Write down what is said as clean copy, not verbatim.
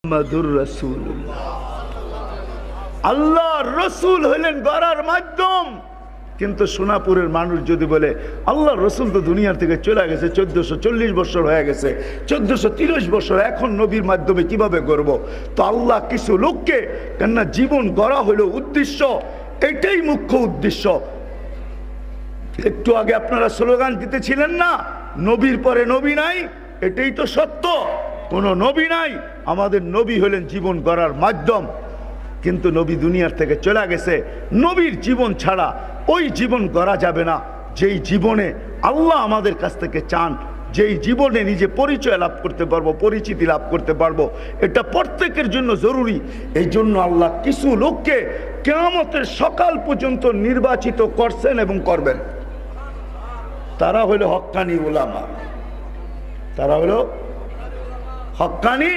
মুহাম্মাদুর রাসূলুল্লাহ। আল্লাহর রাসূল হলেন গড়ার মাধ্যম। কিন্তু সোনাপুরের মানুষ যদি বলে আল্লাহর রাসূল তো দুনিয়ার থেকে চলে গেছে, 1440 বছর হয়ে গেছে, 1430 বছর, এখন নবীর মাধ্যমে কিভাবে গড়ব? তো আল্লাহ কিছু লোককে, কেননা জীবন গড়া হলো উদ্দেশ্য, এটাই মুখ্য উদ্দেশ্য। একটু আগে আপনারা স্লোগান দিতেছিলেন না, নবীর পরে নবী নাই, এটাই তো সত্য। কোনো নবী নাই, আমাদের নবী হলেন জীবন গড়ার মাধ্যম। কিন্তু নবী দুনিয়ার থেকে চলে গেছে, নবীর জীবন ছাড়া ওই জীবন গড়া যাবে না যেই জীবনে আল্লাহ আমাদের কাছ থেকে চান, যেই জীবনে নিজে পরিচয় লাভ করতে পারবো, পরিচিতি লাভ করতে পারবো। এটা প্রত্যেকের জন্য জরুরি। এই জন্য আল্লাহ কিছু লোককে কিয়ামতের সকাল পর্যন্ত নির্বাচিত করছেন এবং করবেন। তারা হলো হক্কানি উলামা, তারা হলো হক্কানি